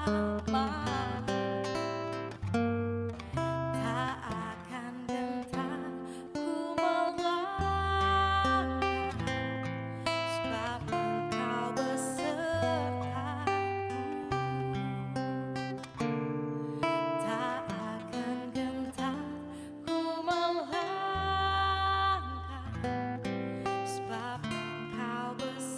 Tak akan gentar ku melangkah, sebab Engkau besertaku. Tak akan gentar ku melangkah, sebab Engkau besertaku.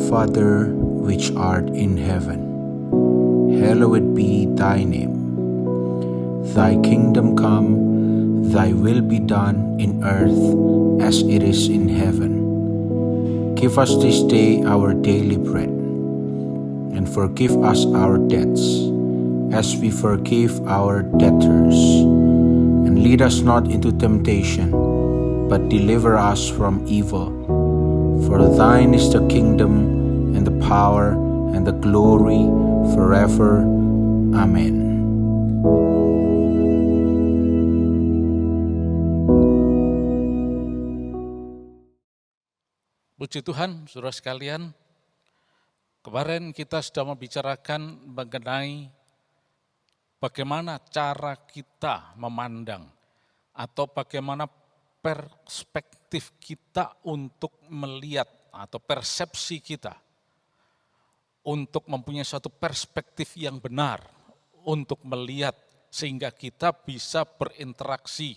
Father which art in heaven, hallowed be thy name. Thy kingdom come, thy will be done in earth as it is in heaven. Give us this day our daily bread, and forgive us our debts, as we forgive our debtors. And lead us not into temptation, but deliver us from evil. For thine is the kingdom, and the power, and the glory, forever. Amen. Puji Tuhan, saudara sekalian, kemarin kita sudah membicarakan mengenai bagaimana cara kita memandang atau bagaimana perspektif kita untuk melihat atau persepsi kita untuk mempunyai suatu perspektif yang benar untuk melihat sehingga kita bisa berinteraksi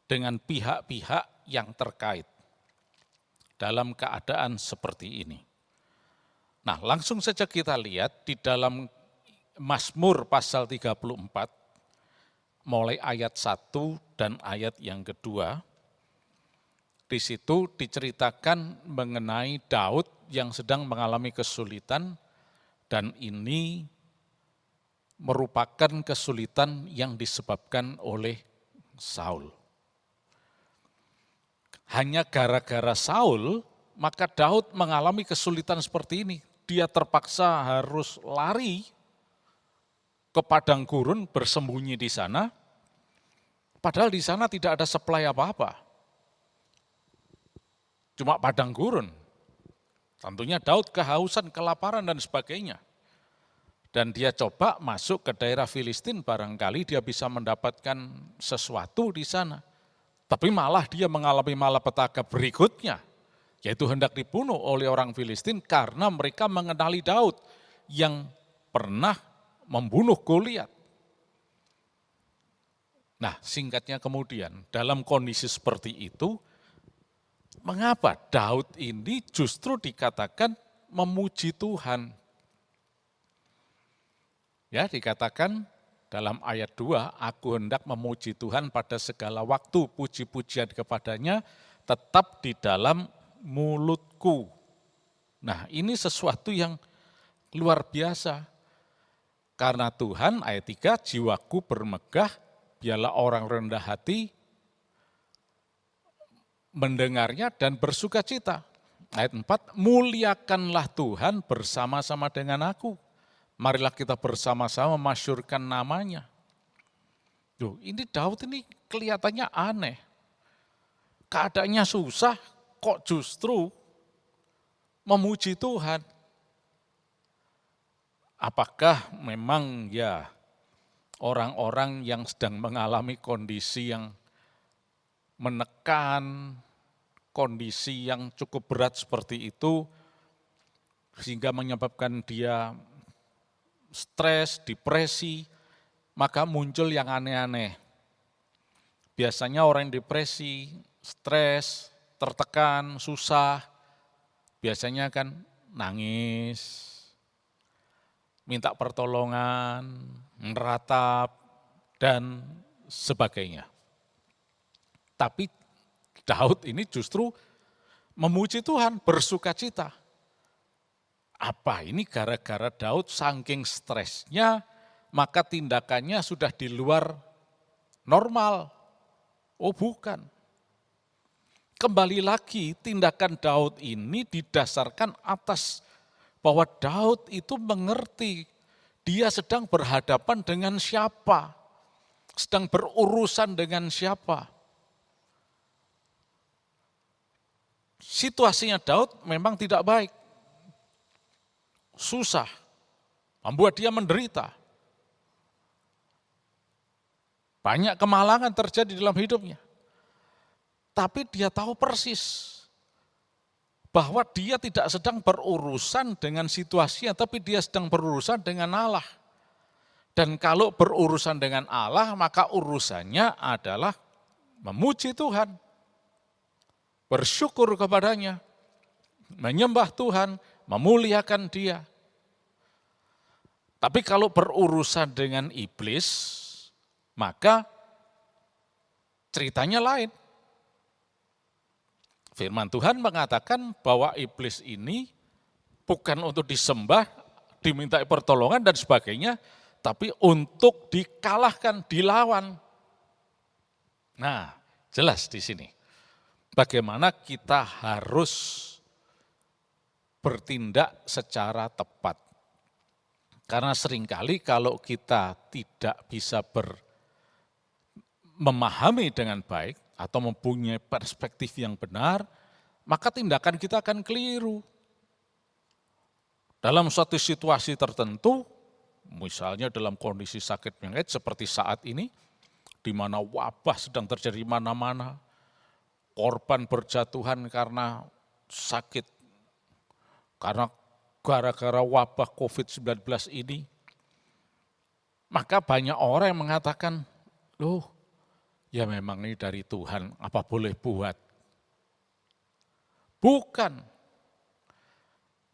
dengan pihak-pihak yang terkait dalam keadaan seperti ini. Nah, langsung saja kita lihat di dalam Mazmur pasal 34, mulai ayat 1 dan ayat yang kedua. Di situ diceritakan mengenai Daud yang sedang mengalami kesulitan, dan ini merupakan kesulitan yang disebabkan oleh Saul. Hanya gara-gara Saul, maka Daud mengalami kesulitan seperti ini. Dia terpaksa harus lari ke padang gurun, bersembunyi di sana, padahal di sana tidak ada supply apa-apa. Cuma padang gurun. Tentunya Daud kehausan, kelaparan dan sebagainya. Dan dia coba masuk ke daerah Filistin, barangkali dia bisa mendapatkan sesuatu di sana. Tapi malah dia mengalami malapetaka berikutnya, yaitu hendak dibunuh oleh orang Filistin karena mereka mengenali Daud yang pernah membunuh Goliat. Nah, singkatnya kemudian dalam kondisi seperti itu, mengapa Daud ini justru dikatakan memuji Tuhan? Ya, dikatakan dalam ayat 2, aku hendak memuji Tuhan pada segala waktu, puji-pujian kepadanya tetap di dalam mulutku. Nah, ini sesuatu yang luar biasa. Karena Tuhan, ayat 3, jiwaku bermegah, biarlah orang rendah hati mendengarnya dan bersuka cita. Ayat 4, muliakanlah Tuhan bersama-sama dengan aku. Marilah kita bersama-sama masyhurkan namanya. Duh, ini Daud ini kelihatannya aneh. Keadaannya susah, kok justru memuji Tuhan. Apakah memang ya orang-orang yang sedang mengalami kondisi yang menekan, kondisi yang cukup berat seperti itu, sehingga menyebabkan dia stres, depresi, maka muncul yang aneh-aneh. Biasanya orang yang depresi, stres, tertekan, susah, biasanya kan nangis, minta pertolongan, meratap, dan sebagainya. Tapi Daud ini justru memuji Tuhan, bersuka cita. Apa ini gara-gara Daud saking stresnya, maka tindakannya sudah di luar normal? Oh bukan. Kembali lagi, tindakan Daud ini didasarkan atas bahwa Daud itu mengerti dia sedang berhadapan dengan siapa, sedang berurusan dengan siapa. Situasinya Daud memang tidak baik, susah, membuat dia menderita. Banyak kemalangan terjadi dalam hidupnya. Tapi dia tahu persis bahwa dia tidak sedang berurusan dengan situasinya, tapi dia sedang berurusan dengan Allah. Dan kalau berurusan dengan Allah, maka urusannya adalah memuji Tuhan, bersyukur kepadanya, menyembah Tuhan, memuliakan dia. Tapi kalau berurusan dengan iblis, maka ceritanya lain. Firman Tuhan mengatakan bahwa iblis ini bukan untuk disembah, dimintai pertolongan dan sebagainya, tapi untuk dikalahkan, dilawan. Nah, jelas di sini bagaimana kita harus bertindak secara tepat. Karena seringkali kalau kita tidak bisa memahami dengan baik atau mempunyai perspektif yang benar, maka tindakan kita akan keliru. Dalam suatu situasi tertentu, misalnya dalam kondisi sakit penyakit seperti saat ini, di mana wabah sedang terjadi di mana-mana, korban berjatuhan karena sakit, karena gara-gara wabah COVID-19 ini, maka banyak orang yang mengatakan, loh ya memang ini dari Tuhan, apa boleh buat? Bukan.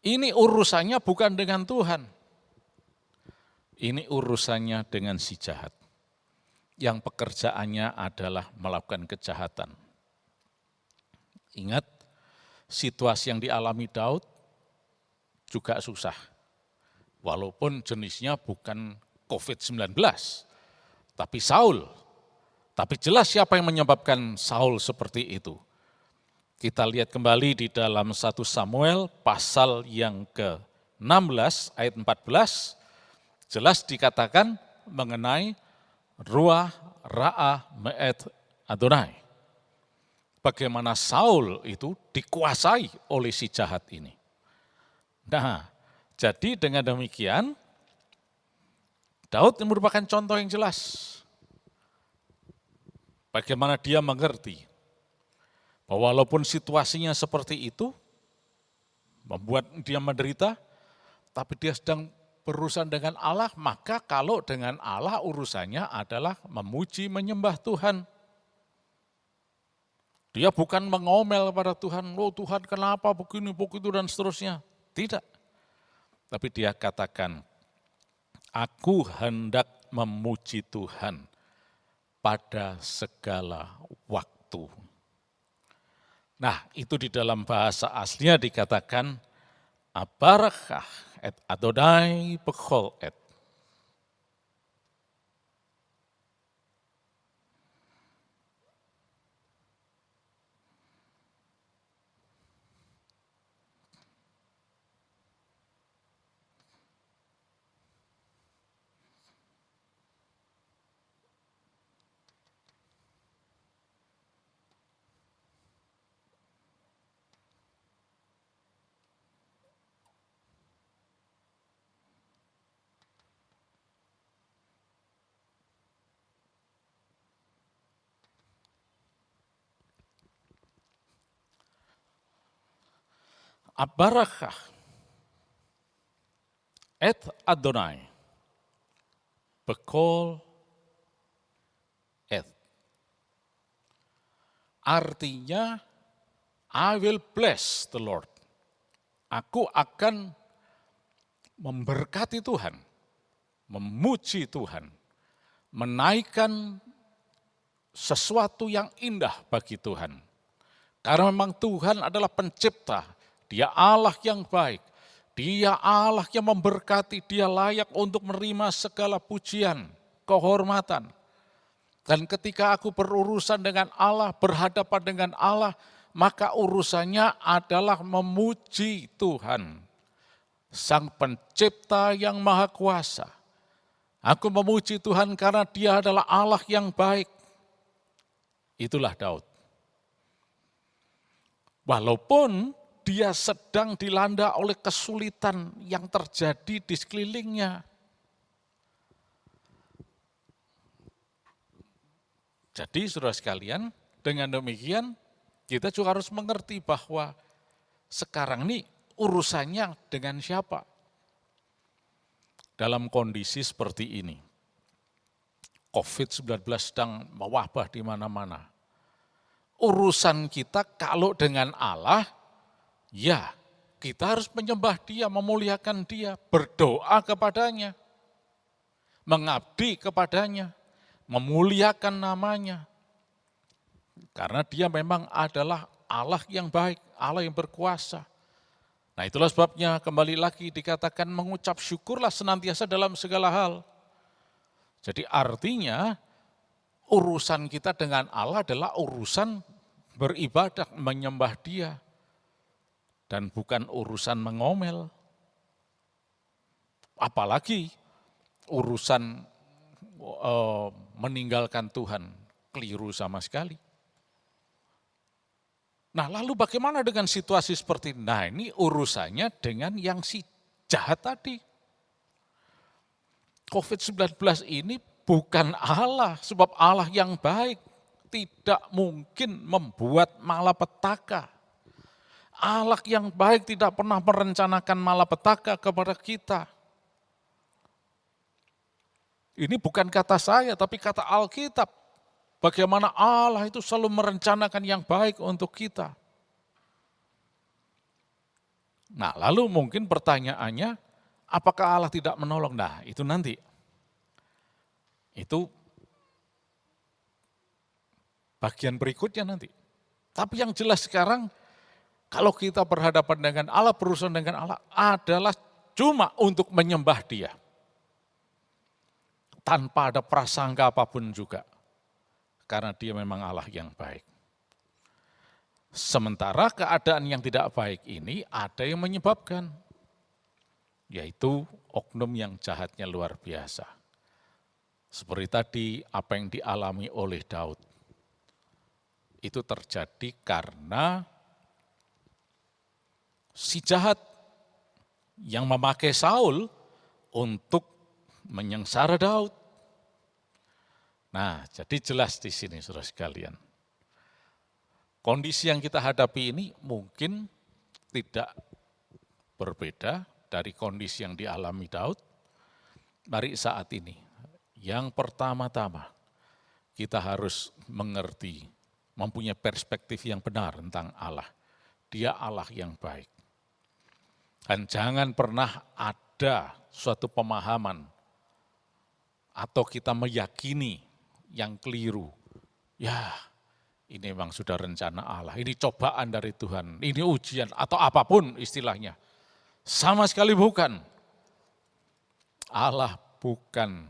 Ini urusannya bukan dengan Tuhan. Ini urusannya dengan si jahat, yang pekerjaannya adalah melakukan kejahatan. Ingat, situasi yang dialami Daud juga susah. Walaupun jenisnya bukan COVID-19, tapi Saul. Tapi jelas siapa yang menyebabkan Saul seperti itu. Kita lihat kembali di dalam 1 Samuel pasal yang ke-16 ayat 14, jelas dikatakan mengenai Ruah Ra'a Me'ed Adonai. Bagaimana Saul itu dikuasai oleh si jahat ini. Nah, jadi dengan demikian, Daud merupakan contoh yang jelas. Bagaimana dia mengerti bahwa walaupun situasinya seperti itu, membuat dia menderita, tapi dia sedang berurusan dengan Allah, maka kalau dengan Allah urusannya adalah memuji, menyembah Tuhan. Dia bukan mengomel pada Tuhan, oh Tuhan kenapa begini, begitu dan seterusnya. Tidak. Tapi dia katakan, aku hendak memuji Tuhan pada segala waktu. Nah, itu di dalam bahasa aslinya dikatakan, Abarakah et Adonai bechol et. Abarakah et Adonai bechol et. Artinya, I will bless the Lord. Aku akan memberkati Tuhan, memuji Tuhan, menaikkan sesuatu yang indah bagi Tuhan. Karena memang Tuhan adalah pencipta, Dia Allah yang baik, Dia Allah yang memberkati, Dia layak untuk menerima segala pujian, kehormatan. Dan ketika aku berurusan dengan Allah, berhadapan dengan Allah, maka urusannya adalah memuji Tuhan, Sang Pencipta yang Maha Kuasa. Aku memuji Tuhan karena Dia adalah Allah yang baik. Itulah Daud. Walaupun dia sedang dilanda oleh kesulitan yang terjadi di sekelilingnya. Jadi saudara sekalian, dengan demikian kita juga harus mengerti bahwa sekarang ini urusannya dengan siapa. Dalam kondisi seperti ini, COVID-19 sedang mewabah di mana-mana. Urusan kita kalau dengan Allah, ya kita harus menyembah Dia, memuliakan Dia, berdoa kepadanya, mengabdi kepadanya, memuliakan namanya. Karena Dia memang adalah Allah yang baik, Allah yang berkuasa. Nah itulah sebabnya kembali lagi dikatakan mengucap syukurlah senantiasa dalam segala hal. Jadi artinya urusan kita dengan Allah adalah urusan beribadah, menyembah Dia. Dan bukan urusan mengomel. Apalagi urusan meninggalkan Tuhan, keliru sama sekali. Nah lalu bagaimana dengan situasi seperti ini? Nah ini urusannya dengan yang si jahat tadi. COVID-19 ini bukan Allah, sebab Allah yang baik tidak mungkin membuat malapetaka. Allah yang baik tidak pernah merencanakan malapetaka kepada kita. Ini bukan kata saya, tapi kata Alkitab. Bagaimana Allah itu selalu merencanakan yang baik untuk kita. Nah, lalu mungkin pertanyaannya, apakah Allah tidak menolong? Nah, itu nanti. Itu bagian berikutnya nanti. Tapi yang jelas sekarang, kalau kita berhadapan dengan Allah, berurusan dengan Allah adalah cuma untuk menyembah Dia. Tanpa ada prasangka apapun juga. Karena Dia memang Allah yang baik. Sementara keadaan yang tidak baik ini ada yang menyebabkan. Yaitu oknum yang jahatnya luar biasa. Seperti tadi apa yang dialami oleh Daud. Itu terjadi karena si jahat yang memakai Saul untuk menyengsara Daud. Nah, jadi jelas di sini saudara sekalian. Kondisi yang kita hadapi ini mungkin tidak berbeda dari kondisi yang dialami Daud. Mari saat ini, yang pertama-tama kita harus mengerti, mempunyai perspektif yang benar tentang Allah. Dia Allah yang baik. Dan jangan pernah ada suatu pemahaman atau kita meyakini yang keliru. Ya, ini memang sudah rencana Allah, ini cobaan dari Tuhan, ini ujian atau apapun istilahnya. Sama sekali bukan. Allah bukan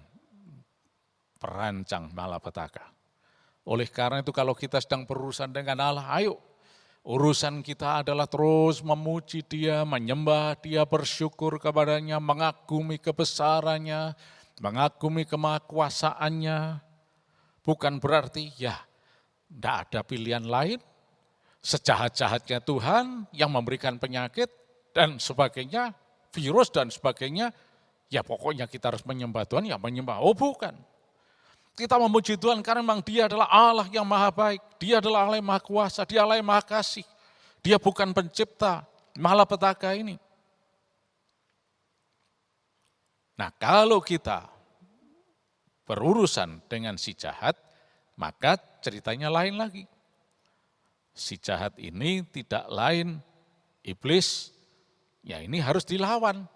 perancang malapetaka. Oleh karena itu kalau kita sedang berurusan dengan Allah, ayo urusan kita adalah terus memuji Dia, menyembah Dia, bersyukur kepadanya, mengagumi kebesarannya, mengagumi kemahakuasaannya. Bukan berarti ya tidak ada pilihan lain, sejahat-jahatnya Tuhan yang memberikan penyakit dan sebagainya, virus dan sebagainya, ya pokoknya kita harus menyembah Tuhan, ya menyembah. Oh bukan. Kita memuji Tuhan karena memang Dia adalah Allah yang maha baik, Dia adalah Allah yang maha kuasa, Dia Allah yang maha kasih. Dia bukan pencipta malapetaka ini. Nah kalau kita berurusan dengan si jahat, maka ceritanya lain lagi. Si jahat ini tidak lain iblis, ya ini harus dilawan.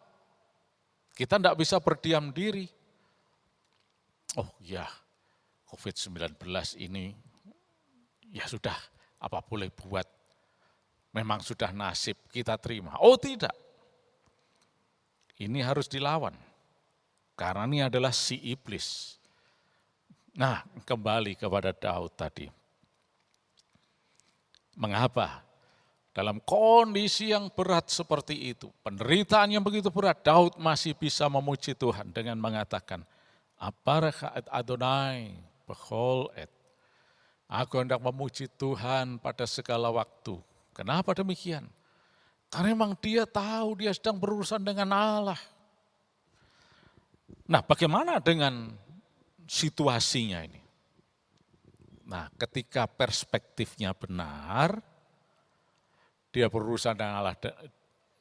Kita tidak bisa berdiam diri. Oh ya, COVID-19 ini, ya sudah, apa boleh buat, memang sudah nasib kita terima. Oh tidak, ini harus dilawan, karena ini adalah si iblis. Nah, kembali kepada Daud tadi. Mengapa? Dalam kondisi yang berat seperti itu, penderitaan yang begitu berat, Daud masih bisa memuji Tuhan dengan mengatakan, Abaraka et Adonai, bechol et. Aku hendak memuji Tuhan pada segala waktu. Kenapa demikian? Karena memang dia tahu dia sedang berurusan dengan Allah. Nah, bagaimana dengan situasinya ini? Nah, ketika perspektifnya benar, dia berurusan dengan Allah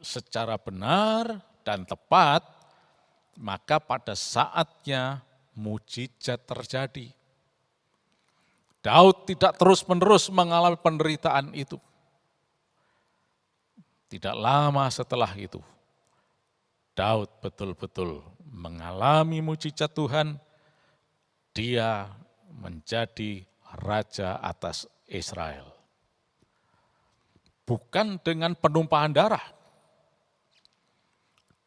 secara benar dan tepat, maka pada saatnya mujizat terjadi. Daud tidak terus-menerus mengalami penderitaan itu. Tidak lama setelah itu, Daud betul-betul mengalami mujizat Tuhan. Dia menjadi raja atas Israel. Bukan dengan penumpahan darah.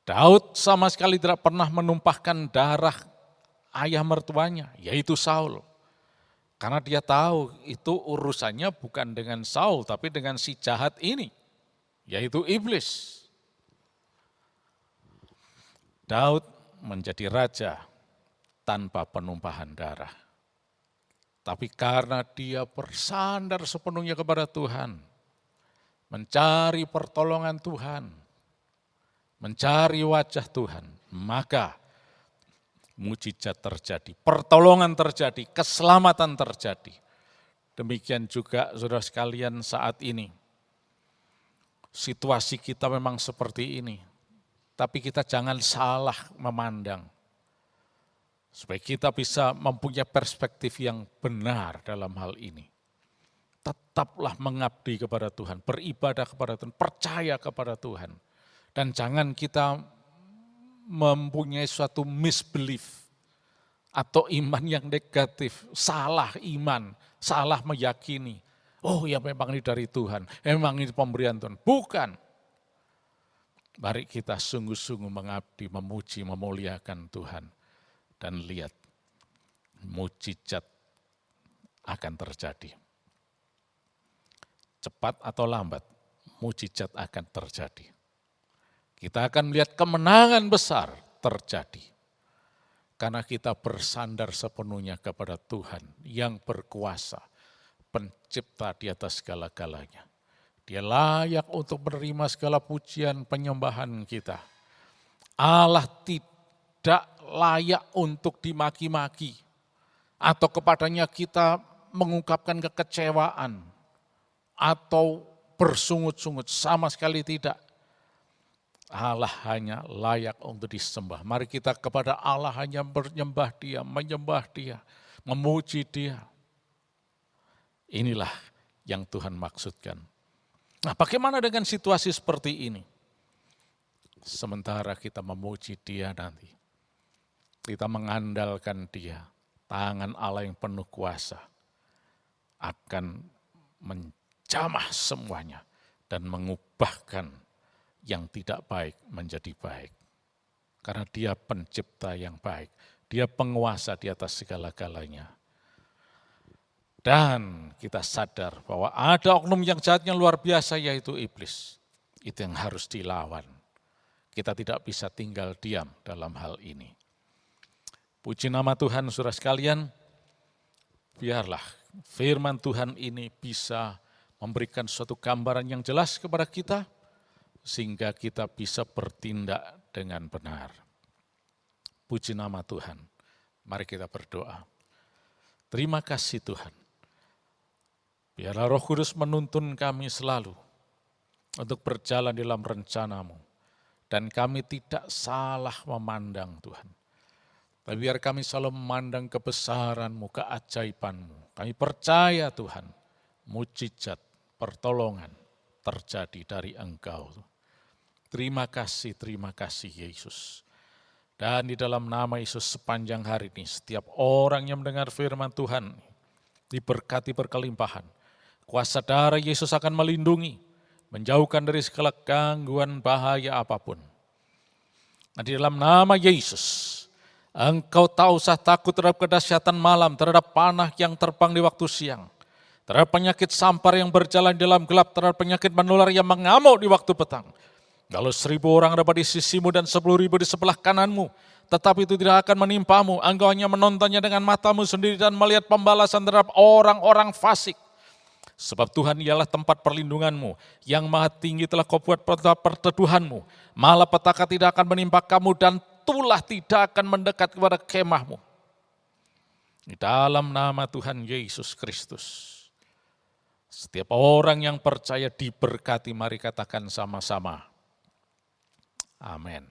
Daud sama sekali tidak pernah menumpahkan darah ayah mertuanya, yaitu Saul. Karena dia tahu itu urusannya bukan dengan Saul, tapi dengan si jahat ini, yaitu iblis. Daud menjadi raja tanpa penumpahan darah. Tapi karena dia bersandar sepenuhnya kepada Tuhan, mencari pertolongan Tuhan, mencari wajah Tuhan, maka mujizat terjadi, pertolongan terjadi, keselamatan terjadi. Demikian juga saudara sekalian saat ini. Situasi kita memang seperti ini, tapi kita jangan salah memandang. Supaya kita bisa mempunyai perspektif yang benar dalam hal ini. Tetaplah mengabdi kepada Tuhan, beribadah kepada Tuhan, percaya kepada Tuhan. Dan jangan kita mempunyai suatu misbelief atau iman yang negatif, salah iman, salah meyakini. Oh ya memang ini dari Tuhan, memang ini pemberian Tuhan. Bukan. Mari kita sungguh-sungguh mengabdi, memuji, memuliakan Tuhan. Dan lihat, mujizat akan terjadi. Cepat atau lambat, mujizat akan terjadi. Kita akan melihat kemenangan besar terjadi. Karena kita bersandar sepenuhnya kepada Tuhan yang berkuasa, pencipta di atas segala-galanya. Dia layak untuk menerima segala pujian penyembahan kita. Allah tidak layak untuk dimaki-maki. Atau kepadanya kita mengungkapkan kekecewaan. Atau bersungut-sungut, sama sekali tidak. Allah hanya layak untuk disembah. Mari kita kepada Allah hanya menyembah Dia, memuji Dia. Inilah yang Tuhan maksudkan. Nah, bagaimana dengan situasi seperti ini? Sementara kita memuji Dia nanti, kita mengandalkan Dia, tangan Allah yang penuh kuasa akan menjamah semuanya dan mengubahkan yang tidak baik menjadi baik. Karena Dia pencipta yang baik, Dia penguasa di atas segala-galanya. Dan kita sadar bahwa ada oknum yang jahatnya luar biasa, yaitu iblis. Itu yang harus dilawan. Kita tidak bisa tinggal diam dalam hal ini. Puji nama Tuhan, saudara sekalian. Biarlah firman Tuhan ini bisa memberikan suatu gambaran yang jelas kepada kita, sehingga kita bisa bertindak dengan benar. Puji nama Tuhan. Mari kita berdoa. Terima kasih Tuhan. Biarlah Roh Kudus menuntun kami selalu untuk berjalan dalam rencana-Mu. Dan kami tidak salah memandang Tuhan. Tapi biar kami selalu memandang kebesaran-Mu, keajaiban-Mu. Kami percaya Tuhan, mujizat, pertolongan terjadi dari Engkau. Terima kasih Yesus. Dan di dalam nama Yesus sepanjang hari ini, setiap orang yang mendengar firman Tuhan, diberkati berkelimpahan. Kuasa darah Yesus akan melindungi, menjauhkan dari segala gangguan bahaya apapun. Nah, di dalam nama Yesus, Engkau tak usah takut terhadap kedahsyatan malam, terhadap panah yang terbang di waktu siang, terhadap penyakit sampar yang berjalan di dalam gelap, terhadap penyakit menular yang mengamuk di waktu petang. Kalau 1.000 orang dapat di sisimu dan 10.000 di sebelah kananmu, tetapi itu tidak akan menimpamu. Engkau hanya menontonnya dengan matamu sendiri dan melihat pembalasan terhadap orang-orang fasik. Sebab Tuhan ialah tempat perlindunganmu, yang maha tinggi telah Kau buat perteduhanmu. Malapetaka tidak akan menimpa kamu dan tulah tidak akan mendekat kepada kemahmu. Di dalam nama Tuhan Yesus Kristus. Setiap orang yang percaya diberkati, mari katakan sama-sama. Amin.